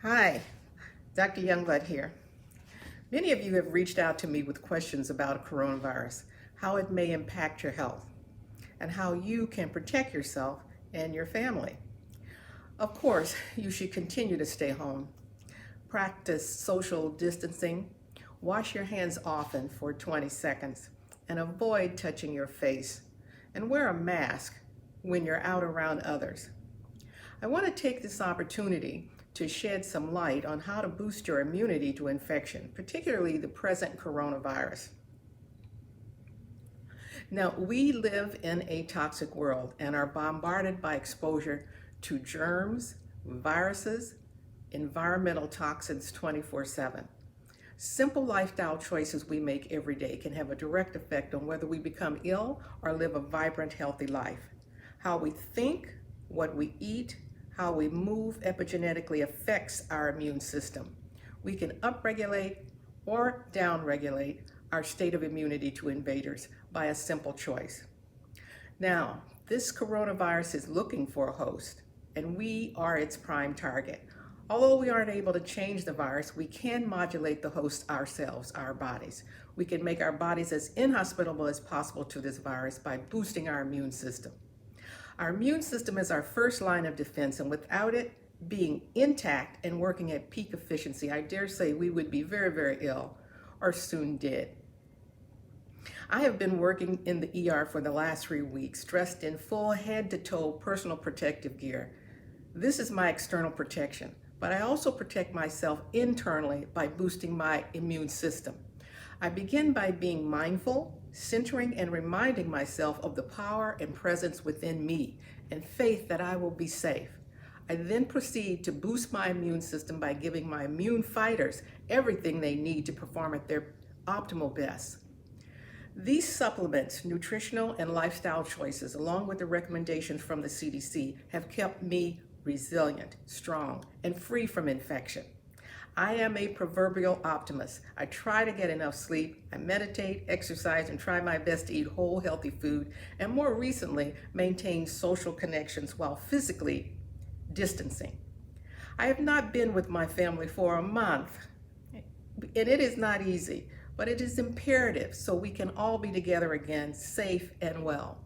Hi, Dr. Youngblood here. Many of you have reached out to me with questions about coronavirus, how it may impact your health, and how you can protect yourself and your family. Of course, you should continue to stay home, practice social distancing, wash your hands often for 20 seconds, and avoid touching your face, and wear a mask when you're out around others. I want to take this opportunity to shed some light on how to boost your immunity to infection, particularly the present coronavirus. Now, we live in a toxic world and are bombarded by exposure to germs, viruses, environmental toxins 24/7. Simple lifestyle choices we make every day can have a direct effect on whether we become ill or live a vibrant, healthy life. How we think, what we eat, how we move epigenetically affects our immune system. We can upregulate or downregulate our state of immunity to invaders by a simple choice. Now, this coronavirus is looking for a host, and we are its prime target. Although we aren't able to change the virus, we can modulate the host ourselves, our bodies. We can make our bodies as inhospitable as possible to this virus by boosting our immune system. Our immune system is our first line of defense, and without it being intact and working at peak efficiency, I dare say we would be very, very ill or soon dead. I have been working in the ER for the last 3 weeks, dressed in full head-to-toe personal protective gear. This is my external protection, but I also protect myself internally by boosting my immune system. I begin by being mindful, centering and reminding myself of the power and presence within me and faith that I will be safe. I then proceed to boost my immune system by giving my immune fighters everything they need to perform at their optimal best. These supplements, nutritional and lifestyle choices, along with the recommendations from the CDC, have kept me resilient, strong, and free from infection. I am a proverbial optimist. I try to get enough sleep, I meditate, exercise, and try my best to eat whole, healthy food, and more recently, maintain social connections while physically distancing. I have not been with my family for a month, and it is not easy, but it is imperative so we can all be together again, safe and well.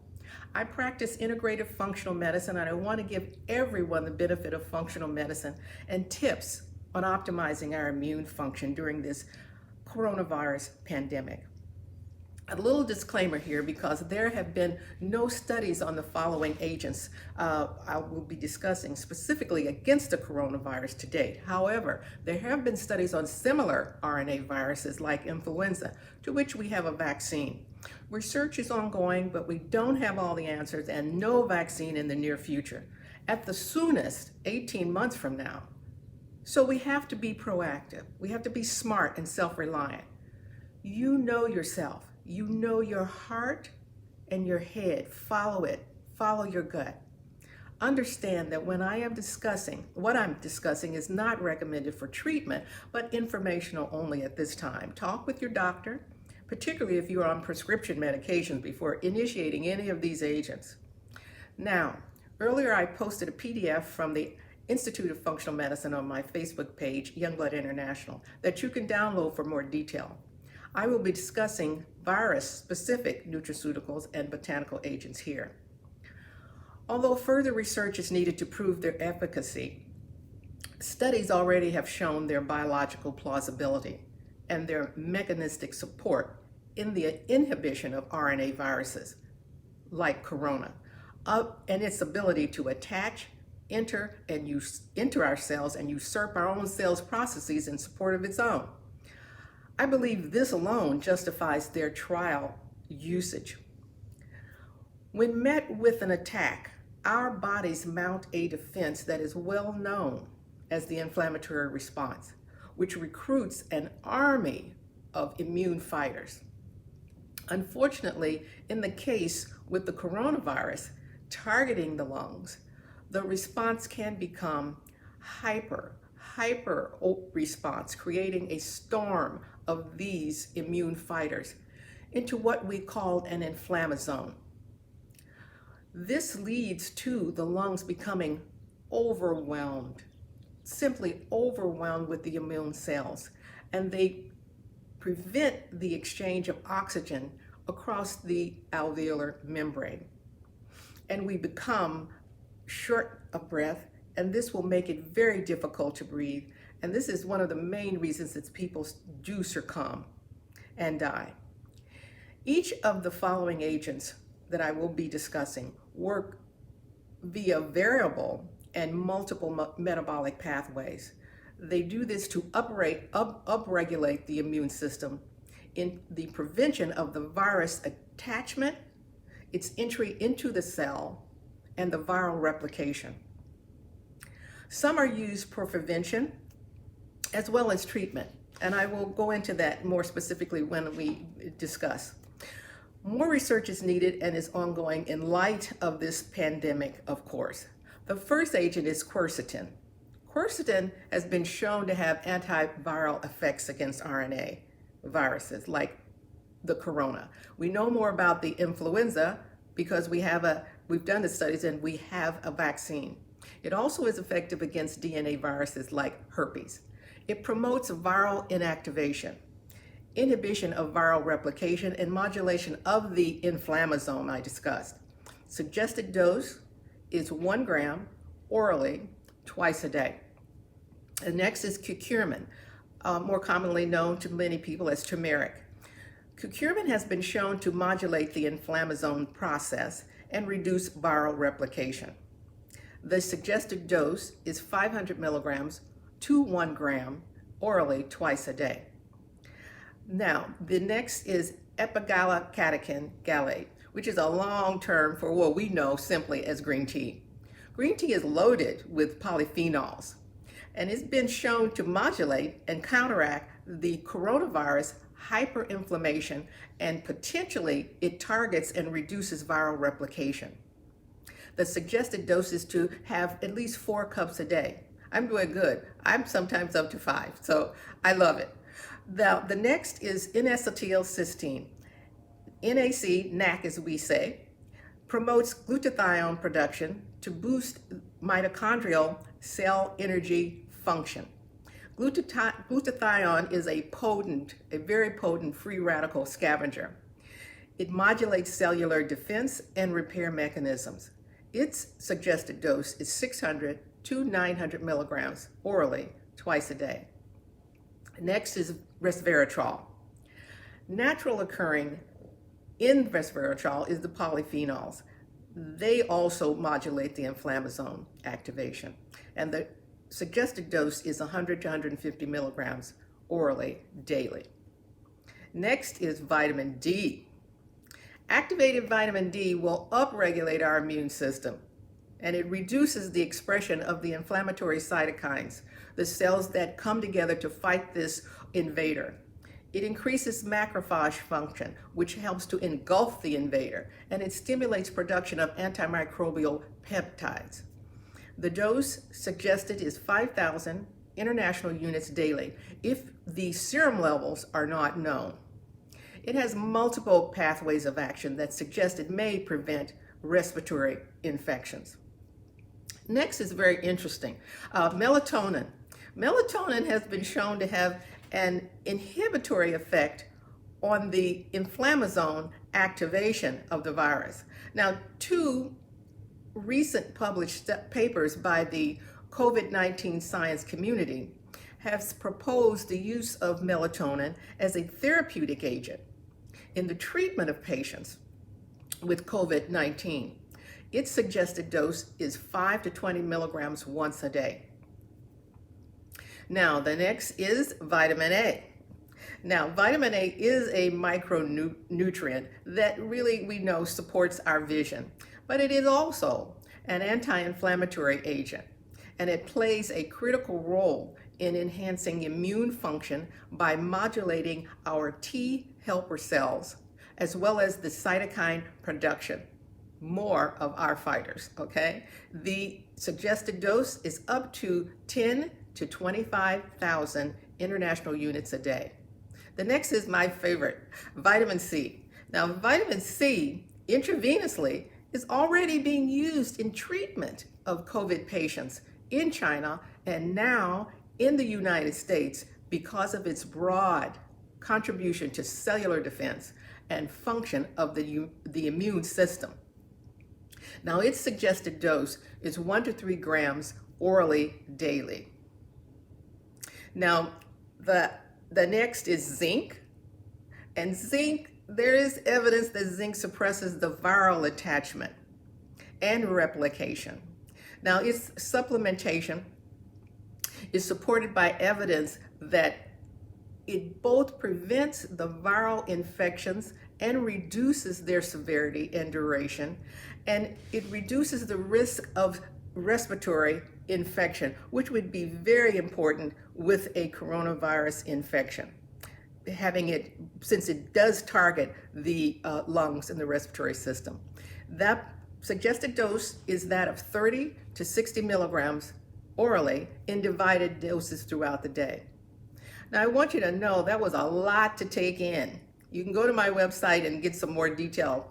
I practice integrative functional medicine, and I want to give everyone the benefit of functional medicine and tips on optimizing our immune function during this coronavirus pandemic. A little disclaimer here, because there have been no studies on the following agents I will be discussing specifically against the coronavirus to date. However, there have been studies on similar RNA viruses like influenza, to which we have a vaccine. Research is ongoing, but we don't have all the answers and no vaccine in the near future. At the soonest, 18 months from now. So we have to be proactive. We have to be smart and self-reliant. You know yourself. You know your heart and your head. Follow it. Follow your gut. Understand that when I am discussing, what I'm discussing is not recommended for treatment, but informational only at this time. Talk with your doctor, particularly if you are on prescription medications, before initiating any of these agents. Now, earlier I posted a PDF from the Institute of Functional Medicine on my Facebook page, Youngblood International, that you can download for more detail. I will be discussing virus-specific nutraceuticals and botanical agents here. Although further research is needed to prove their efficacy, studies already have shown their biological plausibility and their mechanistic support in the inhibition of RNA viruses, like corona, and its ability to attach, enter our cells and usurp our own cells' processes in support of its own. I believe this alone justifies their trial usage. When met with an attack, our bodies mount a defense that is well known as the inflammatory response, which recruits an army of immune fighters. Unfortunately, in the case with the coronavirus targeting the lungs, the response can become hyper response, creating a storm of these immune fighters into what we call an inflammasome. This leads to the lungs becoming overwhelmed, simply overwhelmed with the immune cells, and they prevent the exchange of oxygen across the alveolar membrane. And we become short of breath, and this will make it very difficult to breathe. And this is one of the main reasons that people do succumb and die. Each of the following agents that I will be discussing work via variable and multiple metabolic pathways. They do this to upregulate the immune system in the prevention of the virus attachment, its entry into the cell, and the viral replication. Some are used for prevention as well as treatment, and I will go into that more specifically when we discuss. More research is needed and is ongoing in light of this pandemic, of course. The first agent is quercetin. Quercetin has been shown to have antiviral effects against RNA viruses like the corona. We know more about the influenza because we've done the studies and we have a vaccine. It also is effective against DNA viruses like herpes. It promotes viral inactivation, inhibition of viral replication, and modulation of the inflammasome I discussed. Suggested dose is 1 gram orally twice a day. And next is curcumin, more commonly known to many people as turmeric. Curcumin has been shown to modulate the inflammasome process and reduce viral replication. The suggested dose is 500 milligrams to 1 gram orally twice a day. Now, the next is epigallocatechin gallate, which is a long term for what we know simply as green tea. Green tea is loaded with polyphenols, and it's been shown to modulate and counteract the coronavirus hyperinflammation, and potentially it targets and reduces viral replication. The suggested dose is to have at least 4 cups a day. I'm doing good. I'm sometimes up to 5, so I love it. Now, the next is N-acetylcysteine. NAC as we say, promotes glutathione production to boost mitochondrial cell energy function. Glutathione is a very potent free radical scavenger. It modulates cellular defense and repair mechanisms. Its suggested dose is 600 to 900 milligrams orally twice a day. Next is resveratrol. Natural occurring in resveratrol is the polyphenols. They also modulate the inflammasome activation. And the suggested dose is 100 to 150 milligrams orally daily. Next is vitamin D. Activated vitamin D will upregulate our immune system, and it reduces the expression of the inflammatory cytokines, the cells that come together to fight this invader. It increases macrophage function, which helps to engulf the invader, and it stimulates production of antimicrobial peptides. The dose suggested is 5,000 international units daily if the serum levels are not known. It has multiple pathways of action that suggest it may prevent respiratory infections. Next is very interesting, melatonin. Melatonin has been shown to have an inhibitory effect on the inflammasome activation of the virus. Now, 2 recent published papers by the COVID-19 science community have proposed the use of melatonin as a therapeutic agent in the treatment of patients with COVID-19. Its suggested dose is 5 to 20 milligrams once a day. Now, the next is vitamin A. Now, vitamin A is a micronutrient that really we know supports our vision, but it is also an anti-inflammatory agent, and it plays a critical role in enhancing immune function by modulating our T helper cells, as well as the cytokine production, more of our fighters, okay? The suggested dose is up to 10 to 25,000 international units a day. The next is my favorite, vitamin C. Now, vitamin C intravenously is already being used in treatment of COVID patients in China and now in the United States because of its broad contribution to cellular defense and function of the immune system. Now, its suggested dose is 1 to 3 grams orally daily. Now, the next is zinc. And zinc, there is evidence that zinc suppresses the viral attachment and replication. Now, its supplementation is supported by evidence that it both prevents the viral infections and reduces their severity and duration, and it reduces the risk of respiratory infection, which would be very important with a coronavirus infection, having it, since it does target the lungs and the respiratory system. That suggested dose is that of 30 to 60 milligrams orally in divided doses throughout the day. Now, I want you to know that was a lot to take in. You can go to my website and get some more detail,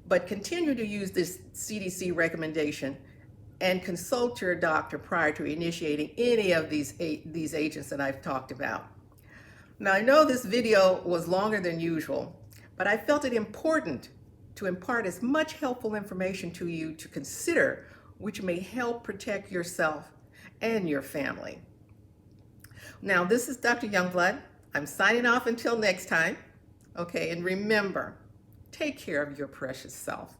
but continue to use this CDC recommendation and consult your doctor prior to initiating any of these agents that I've talked about. Now, I know this video was longer than usual, but I felt it important to impart as much helpful information to you to consider, which may help protect yourself and your family. Now, this is Dr. Youngblood. I'm signing off until next time. Okay, and remember, take care of your precious self.